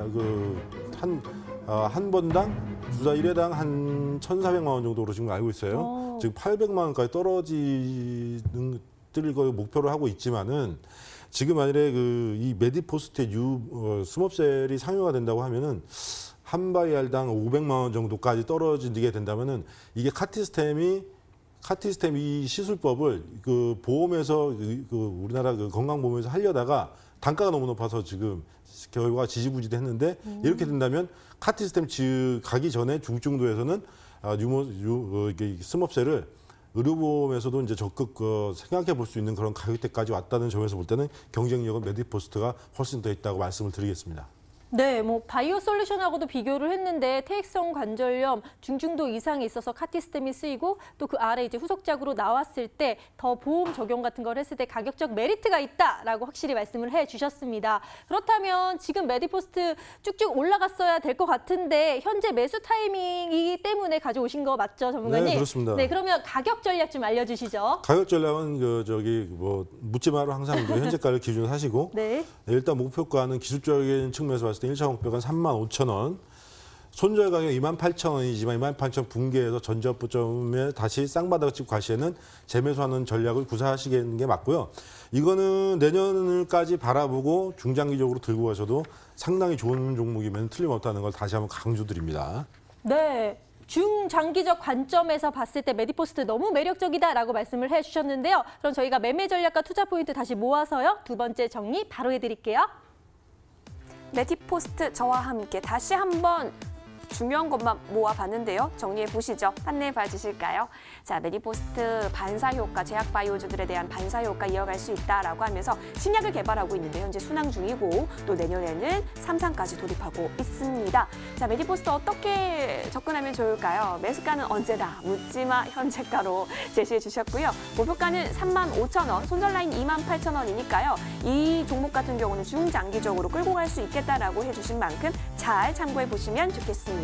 한 번당 주사 1회당 한 1,400만 원 정도로 지금 알고 있어요. 지금 800만 원까지 떨어질 걸 목표로 하고 있지만은 지금 만일에 이 메디포스트의 스멉셀이 상용화 된다고 하면은 한 바이알당 500만 원 정도까지 떨어지게 된다면은 이게 카티스템 이 시술법을 그 보험에서 우리나라 그 건강보험에서 하려다가 단가가 너무 높아서 지금 결과가 지지부진했는데 이렇게 된다면 카티스템 가기 전에 중증도에서는 스멉셀을 의료보험에서도 이제 적극 생각해 볼 수 있는 그런 가격대까지 왔다는 점에서 볼 때는 경쟁력은 메디포스트가 훨씬 더 있다고 말씀을 드리겠습니다. 네, 뭐 바이오 솔루션하고도 비교를 했는데 퇴행성 관절염 중증도 이상이 있어서 카티스템이 쓰이고 또 그 아래 이제 후속작으로 나왔을 때 더 보험 적용 같은 걸 했을 때 가격적 메리트가 있다라고 확실히 말씀을 해주셨습니다. 그렇다면 지금 메디포스트 쭉쭉 올라갔어야 될 것 같은데 현재 매수 타이밍이기 때문에 가져오신 거 맞죠, 전문가님? 네, 그렇습니다. 네, 그러면 가격 전략 좀 알려주시죠. 가격 전략은 묻지 마로 항상 현재가를 기준으로 하시고 네. 일단 목표가는 기술적인 측면에서 봤을 때 1차 목표가는 35,000원. 손절 가격 28,000원이지만 28,000원 붕괴해서 전저점에 다시 쌍바닥을 찍고 가시에는 재매수하는 전략을 구사하시는 게 맞고요. 이거는 내년까지 바라보고 중장기적으로 들고 가셔도 상당히 좋은 종목이면 틀림없다는 걸 다시 한번 강조드립니다. 네. 중장기적 관점에서 봤을 때 메디포스트 너무 매력적이다라고 말씀을 해주셨는데요. 그럼 저희가 매매 전략과 투자 포인트 다시 모아서요. 두 번째 정리 바로 해드릴게요. 메디포스트 저와 함께 다시 한번 중요한 것만 모아봤는데요. 정리해 보시죠. 판넬 봐주실까요? 자, 메디포스트 반사효과, 제약바이오주들에 대한 반사효과 이어갈 수 있다라고 하면서 신약을 개발하고 있는데 현재 순항 중이고 또 내년에는 3상까지 돌입하고 있습니다. 자, 메디포스트 어떻게 접근하면 좋을까요? 매수가는 언제나 묻지마 현재가로 제시해 주셨고요. 목표가는 35,000원, 손절 라인 28,000원이니까요. 이 종목 같은 경우는 중장기적으로 끌고 갈 수 있겠다라고 해주신 만큼 잘 참고해 보시면 좋겠습니다.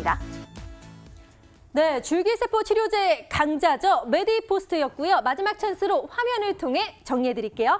네, 줄기세포 치료제 강자죠. 메디포스트였고요. 마지막 찬스로 화면을 통해 정리해드릴게요.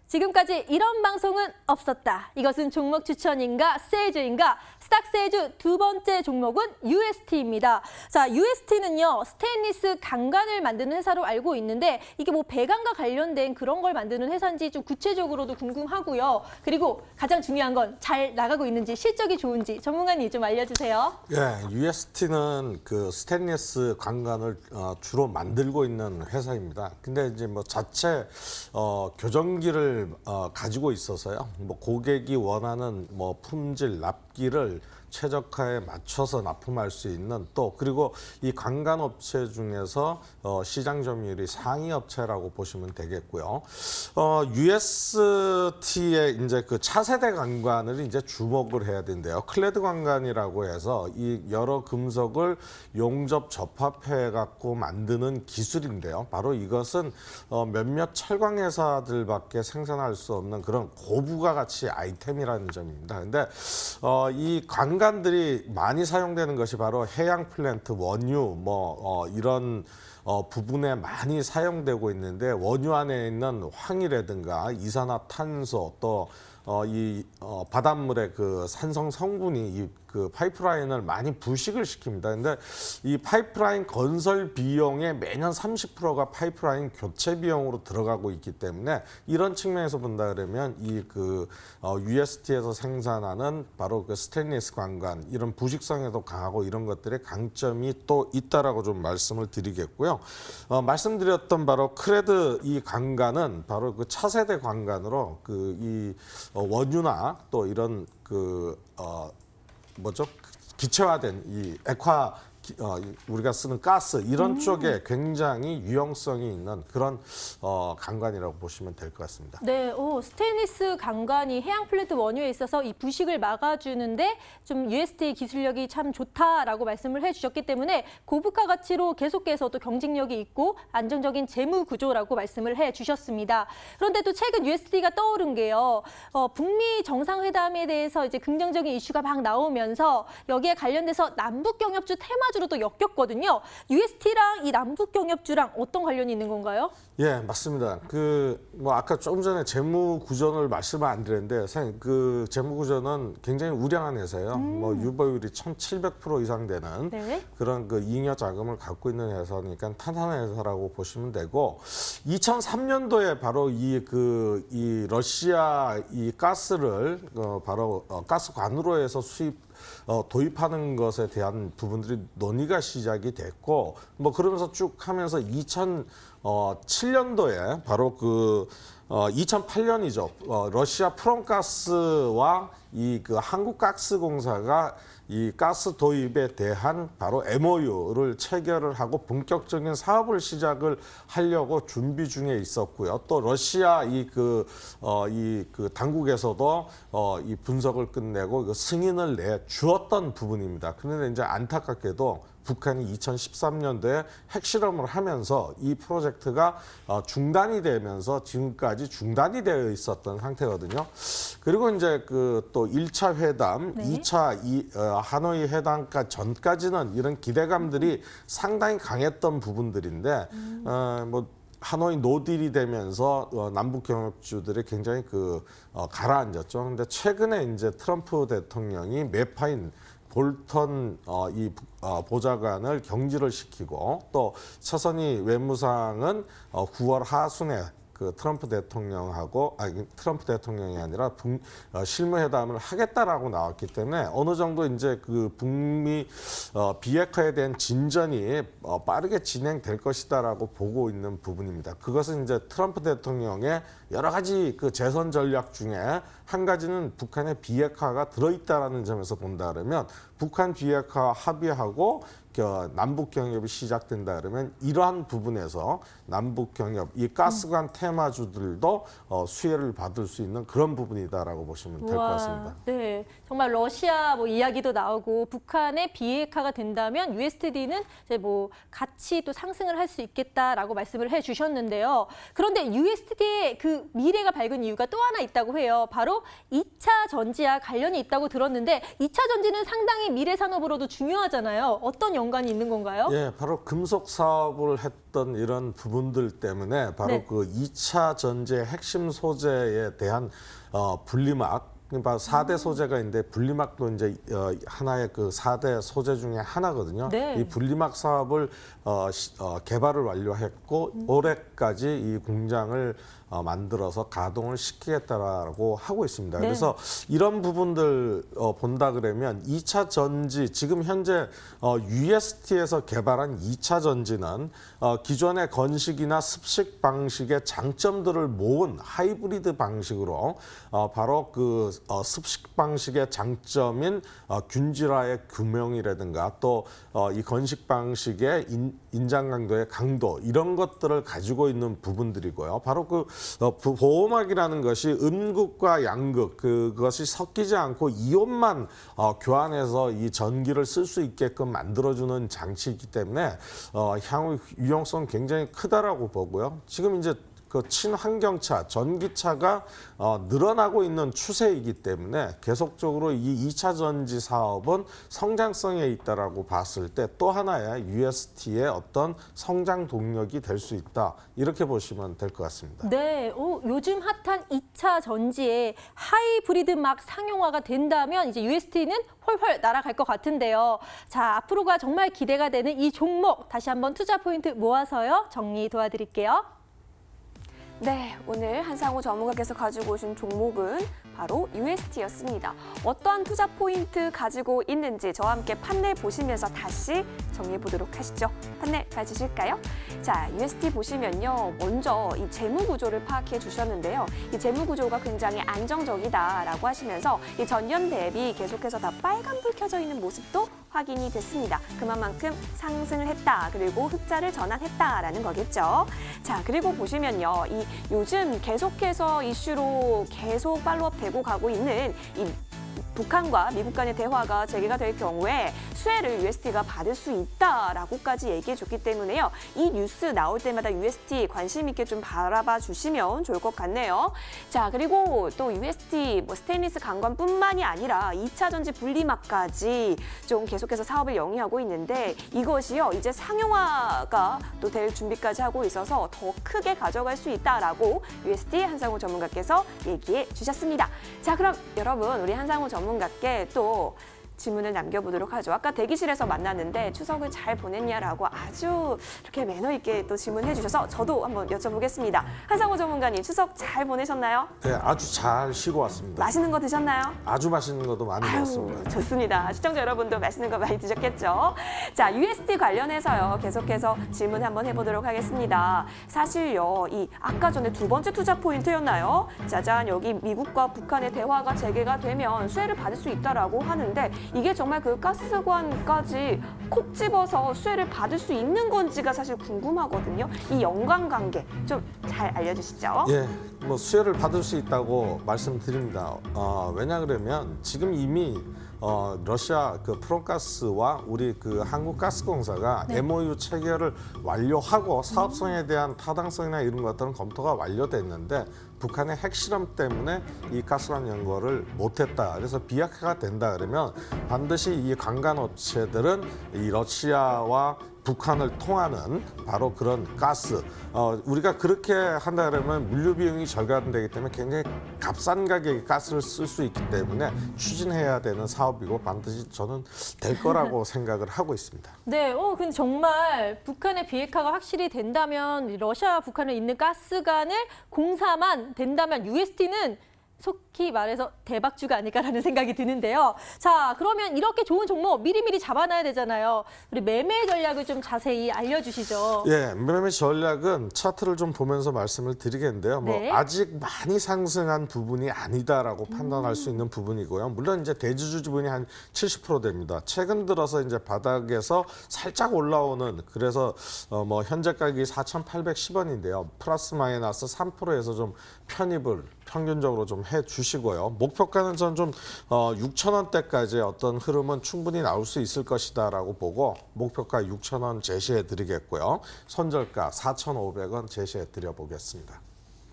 지금까지 이런 방송은 없었다. 이것은 종목 추천인가 세일즈인가? 스탁세일즈 두 번째 종목은 UST입니다. 자, UST는요. 스테인리스 강간을 만드는 회사로 알고 있는데 이게 뭐 배관과 관련된 그런 걸 만드는 회사인지 좀 구체적으로도 궁금하고요. 그리고 가장 중요한 건 잘 나가고 있는지 실적이 좋은지 전문가님 좀 알려주세요. 예, UST는 그 스테인리스 관관을 주로 만들고 있는 회사입니다. 근데 이제 뭐 자체 교정기를 가지고 있어서요. 뭐 고객이 원하는 뭐 품질, 납기를 최적화에 맞춰서 납품할 수 있는 또 그리고 이 관관 업체 중에서 시장 점유율이 상위 업체라고 보시면 되겠고요. UST의 이제 그 차세대 관관을 이제 주목을 해야 된대요. 클레드 관관이라고 해서 이 여러 금속을 용접 접합해 갖고 만드는 기술인데요. 바로 이것은 몇몇 철강 회사들밖에 생산할 수 없는 그런 고부가 가치 아이템이라는 점입니다. 근데 이 관관들이 많이 사용되는 것이 바로 해양 플랜트, 원유, 이런 부분에 많이 사용되고 있는데 원유 안에 있는 황이라든가 이산화탄소 또 바닷물의 그 산성 성분이 그 파이프라인을 많이 부식을 시킵니다. 근데 이 파이프라인 건설 비용의 매년 30%가 파이프라인 교체 비용으로 들어가고 있기 때문에 이런 측면에서 본다 그러면 UST에서 생산하는 바로 그 스테인리스 관관 이런 부식성에도 강하고 이런 것들의 강점이 또 있다라고 좀 말씀을 드리겠고요. 말씀드렸던 바로 크레드 이 관관은 바로 그 차세대 관관으로 원유나 또 이런 기체화된 이 우리가 쓰는 가스 이런 쪽에 굉장히 유용성이 있는 그런 관관이라고 보시면 될 것 같습니다. 네, 스테인리스 관관이 해양 플랜트 원유에 있어서 이 부식을 막아주는데 좀 UST 기술력이 참 좋다라고 말씀을 해주셨기 때문에 고부가 가치로 계속해서 또 경쟁력이 있고 안정적인 재무 구조라고 말씀을 해주셨습니다. 그런데 또 최근 UST가 떠오른 게요. 북미 정상회담에 대해서 이제 긍정적인 이슈가 막 나오면서 여기에 관련돼서 남북 경협주 테마주로 또 엮였거든요. UST랑 이 남북 경협주랑 어떤 관련이 있는 건가요? 예, 맞습니다. 아까 조금 전에 재무 구조를 말씀을 안 드렸는데, 그 재무 구조는 굉장히 우량한 회사예요. 유보율이 1,700% 이상 되는 네. 그런 그 잉여 자금을 갖고 있는 회사니까 탄탄한 회사라고 보시면 되고, 2003년도에 바로 이 러시아 이 가스를 바로 가스관으로 해서 도입하는 것에 대한 부분들이 논의가 시작이 됐고 그러면서 쭉 하면서 2007년도에 바로 2008년이죠. 러시아 프롬가스와 이 그 한국가스공사가 이 가스 도입에 대한 바로 MOU를 체결을 하고 본격적인 사업을 시작을 하려고 준비 중에 있었고요. 또 러시아 이 그 당국에서도 이 분석을 끝내고 승인을 내 주었던 부분입니다. 그런데 이제 안타깝게도 북한이 2013년도에 핵실험을 하면서 이 프로젝트가 중단이 되면서 지금까지 중단이 되어 있었던 상태거든요. 그리고 이제 그 또 1차 회담, 네. 2차 하노이 회담까지 전까지는 이런 기대감들이 상당히 강했던 부분들인데 뭐 하노이 노딜이 되면서 남북 경협주들이 굉장히 가라앉았죠. 근데 최근에 이제 트럼프 대통령이 매파인 볼턴 보좌관을 경질을 시키고 또 차선희 외무상은 9월 하순에 그 트럼프 대통령이 아니라 실무회담을 하겠다라고 나왔기 때문에 어느 정도 이제 그 북미 비핵화에 대한 진전이 빠르게 진행될 것이다라고 보고 있는 부분입니다. 그것은 이제 트럼프 대통령의 여러 가지 그 재선 전략 중에 한 가지는 북한의 비핵화가 들어있다라는 점에서 본다 그러면 북한 비핵화 합의하고 남북 경협이 시작된다 그러면 이러한 부분에서 남북 경협 이 가스관 테마주들도 수혜를 받을 수 있는 그런 부분이다라고 보시면 될 것 같습니다. 네, 정말 러시아 뭐 이야기도 나오고 북한의 비핵화가 된다면 USD는 이제 뭐 같이 또 상승을 할 수 있겠다라고 말씀을 해주셨는데요. 그런데 USD의 그 미래가 밝은 이유가 또 하나 있다고 해요. 바로 2차 전지와 관련이 있다고 들었는데 2차 전지는 상당히 미래 산업으로도 중요하잖아요. 어떤 연관이 있는 건가요? 예, 바로 금속 사업을 했던 이런 부분들 때문에 바로 네. 그 2차 전지의 핵심 소재에 대한 분리막 그러니까 4대 소재가 있는데 분리막도 이제 하나의 그 4대 소재 중에 하나거든요. 네. 이 분리막 사업을 개발을 완료했고 올해까지 이 공장을 만들어서 가동을 시키겠다라고 하고 있습니다. 네. 그래서 이런 부분들 본다 그러면 2차 전지 지금 현재 UST에서 개발한 2차 전지는 기존의 건식이나 습식 방식의 장점들을 모은 하이브리드 방식으로 바로 그 습식 방식의 장점인 균질화의 규명이라든가 또 이 건식 방식의 인장 강도의 강도 이런 것들을 가지고 있는 부분들이고요. 바로 그 보호막이라는 것이 음극과 양극 그것이 섞이지 않고 이온만 교환해서 이 전기를 쓸 수 있게끔 만들어주는 장치이기 때문에 향후 유용성 굉장히 크다라고 보고요. 지금 이제 그 친환경차, 전기차가 늘어나고 있는 추세이기 때문에 계속적으로 이 2차 전지 사업은 성장성에 있다라고 봤을 때 또 하나의 UST의 어떤 성장 동력이 될 수 있다. 이렇게 보시면 될 것 같습니다. 네, 요즘 핫한 2차 전지에 하이브리드 막 상용화가 된다면 이제 UST는 훨훨 날아갈 것 같은데요. 자, 앞으로가 정말 기대가 되는 이 종목 다시 한번 투자 포인트 모아서요. 정리 도와드릴게요. 네, 오늘 한상우 전문가께서 가지고 오신 종목은 바로 UST였습니다. 어떠한 투자 포인트 가지고 있는지 저와 함께 판넬 보시면서 다시 정리해 보도록 하시죠. 판넬 봐주실까요? 자, UST 보시면요. 먼저 이 재무 구조를 파악해 주셨는데요. 이 재무 구조가 굉장히 안정적이다라고 하시면서 이 전년 대비 계속해서 다 빨간불 켜져 있는 모습도 확인이 됐습니다. 그만큼 상승을 했다. 그리고 흑자를 전환했다라는 거겠죠. 자, 그리고 보시면요. 이 요즘 계속해서 이슈로 계속 팔로업 되고 가고 있는 이 북한과 미국 간의 대화가 재개가 될 경우에 수혜를 UST가 받을 수 있다라고까지 얘기해 줬기 때문에요. 이 뉴스 나올 때마다 UST 관심 있게 좀 바라봐 주시면 좋을 것 같네요. 자, 그리고 또 UST 스테인리스 강관뿐만이 아니라 2차 전지 분리막까지 좀 계속해서 사업을 영위하고 있는데 이것이요. 이제 상용화가 또 될 준비까지 하고 있어서 더 크게 가져갈 수 있다라고 UST 한상우 전문가께서 얘기해 주셨습니다. 자, 그럼 여러분 우리 한상우 전문가께 또 질문을 남겨보도록 하죠. 아까 대기실에서 만났는데 추석을 잘 보냈냐라고 아주 이렇게 매너 있게 또 질문해 주셔서 저도 한번 여쭤보겠습니다. 한상호 전문가님, 추석 잘 보내셨나요? 네, 아주 잘 쉬고 왔습니다. 맛있는 거 드셨나요? 아주 맛있는 것도 많이 먹었습니다. 좋습니다. 시청자 여러분도 맛있는 거 많이 드셨겠죠? 자, UST 관련해서요. 계속해서 질문 한번 해보도록 하겠습니다. 사실요, 이 아까 전에 두 번째 투자 포인트였나요? 짜잔, 여기 미국과 북한의 대화가 재개가 되면 수혜를 받을 수 있다라고 하는데 이게 정말 그 가스관까지 콕 집어서 수혜를 받을 수 있는 건지가 사실 궁금하거든요. 이 연관관계 좀 잘 알려주시죠. 예, 뭐 수혜를 받을 수 있다고 말씀드립니다. 왜냐 그러면 지금 이미 러시아 그 프롬가스와 우리 그 한국가스공사가 MOU 체결을 완료하고 사업성에 대한 타당성이나 이런 것들은 검토가 완료됐는데 북한의 핵실험 때문에 이 가스관 연구를 못했다. 그래서 비약화가 된다 그러면 반드시 이 관광업체들은 이 러시아와 북한을 통하는 바로 그런 가스, 우리가 그렇게 한다 그러면 물류 비용이 절감되기 때문에 굉장히 값싼 가격의 가스를 쓸 수 있기 때문에 추진해야 되는 사업이고 반드시 저는 될 거라고 생각을 하고 있습니다. 네, 근데 정말 북한의 비핵화가 확실히 된다면 러시아와 북한을 잇는 가스관을 공사만 된다면 UST는 속히 말해서 대박주가 아닐까라는 생각이 드는데요. 자, 그러면 이렇게 좋은 종목 미리미리 잡아놔야 되잖아요. 우리 매매 전략을 좀 자세히 알려주시죠. 예, 매매 전략은 차트를 좀 보면서 말씀을 드리겠는데요. 뭐 네. 아직 많이 상승한 부분이 아니다라고 판단할 수 있는 부분이고요. 물론 이제 대주주 지분이 한 70% 됩니다. 최근 들어서 이제 바닥에서 살짝 올라오는 그래서 뭐 현재 가격이 4,810원인데요. 플러스 마이너스 3%에서 좀 편입을 평균적으로 좀 해주시고요. 목표가는 전 좀 6,000원대까지의 어떤 흐름은 충분히 나올 수 있을 것이다라고 보고 목표가 6,000원 제시해드리겠고요. 손절가 4,500원 제시해드려보겠습니다.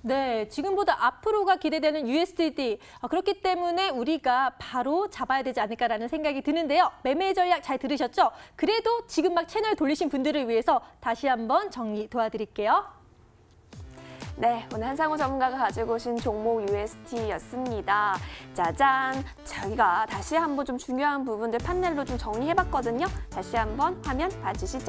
네, 지금보다 앞으로가 기대되는 USDT. 그렇기 때문에 우리가 바로 잡아야 되지 않을까라는 생각이 드는데요. 매매 전략 잘 들으셨죠? 그래도 지금 막 채널 돌리신 분들을 위해서 다시 한번 정리 도와드릴게요. 네, 오늘 한상호 전문가가 가지고 오신 종목 UST였습니다. 짜잔! 저희가 다시 한번 좀 중요한 부분들 판넬로 좀 정리해봤거든요. 다시 한번 화면 봐주시죠.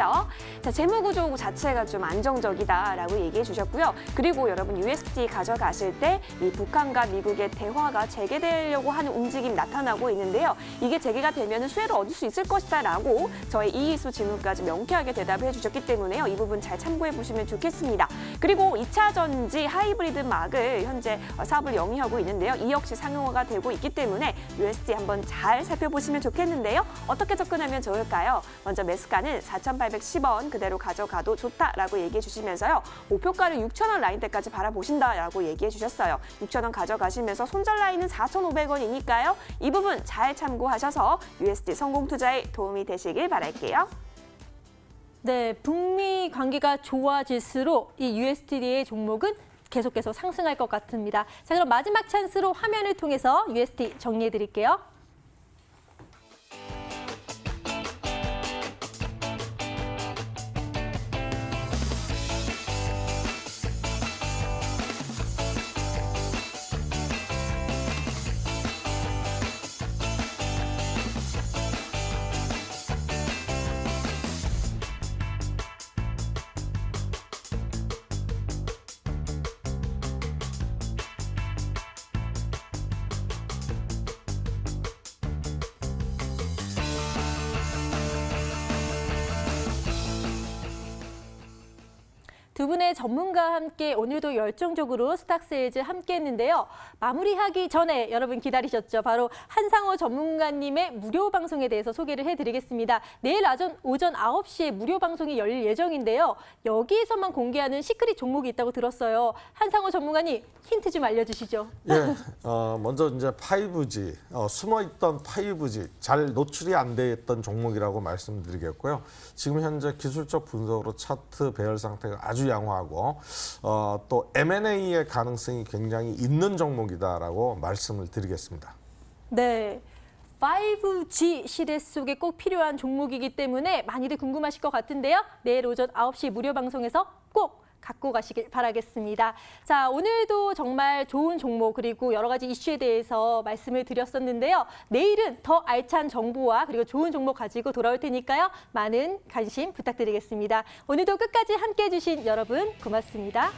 자, 재무구조 자체가 좀 안정적이다라고 얘기해 주셨고요. 그리고 여러분 UST 가져가실 때 이 북한과 미국의 대화가 재개되려고 하는 움직임이 나타나고 있는데요. 이게 재개가 되면 수혜를 얻을 수 있을 것이다라고 저의 이의수 질문까지 명쾌하게 대답을 해주셨기 때문에요. 이 부분 잘 참고해 보시면 좋겠습니다. 그리고 2차 전지 하이브리드 막을 현재 사업을 영위하고 있는데요. 이 역시 상용화가 되고 있기 때문에 USD 한번 잘 살펴보시면 좋겠는데요. 어떻게 접근하면 좋을까요? 먼저 매수가는 4,810원 그대로 가져가도 좋다라고 얘기해 주시면서요. 목표가를 6,000원 라인대까지 바라보신다라고 얘기해 주셨어요. 6,000원 가져가시면서 손절 라인은 4,500원이니까요. 이 부분 잘 참고하셔서 USD 성공 투자에 도움이 되시길 바랄게요. 네, 북미 관계가 좋아질수록 이 USD의 종목은 계속해서 상승할 것 같습니다. 자, 그럼 마지막 찬스로 화면을 통해서 USD 정리해 드릴게요. 두 분의 전문가와 함께 오늘도 열정적으로 스탁세일즈 함께했는데요. 마무리하기 전에 여러분 기다리셨죠? 바로 한상호 전문가님의 무료 방송에 대해서 소개를 해드리겠습니다. 내일 오전 9시에 무료 방송이 열릴 예정인데요. 여기에서만 공개하는 시크릿 종목이 있다고 들었어요. 한상호 전문가님 힌트 좀 알려주시죠. 예, 먼저 이제 5G, 숨어있던 5G, 잘 노출이 안 돼 있던 종목이라고 말씀드리겠고요. 지금 현재 기술적 분석으로 차트 배열 상태가 아주 양호하고 또 M&A의 가능성이 굉장히 있는 종목이다라고 말씀을 드리겠습니다. 네. 5G 시대 속에 꼭 필요한 종목이기 때문에 많이들 궁금하실 것 같은데요. 내일 오전 9시 무료 방송에서 꼭 갖고 가시길 바라겠습니다. 자, 오늘도 정말 좋은 종목 그리고 여러 가지 이슈에 대해서 말씀을 드렸었는데요. 내일은 더 알찬 정보와 그리고 좋은 종목 가지고 돌아올 테니까요. 많은 관심 부탁드리겠습니다. 오늘도 끝까지 함께해 주신 여러분 고맙습니다.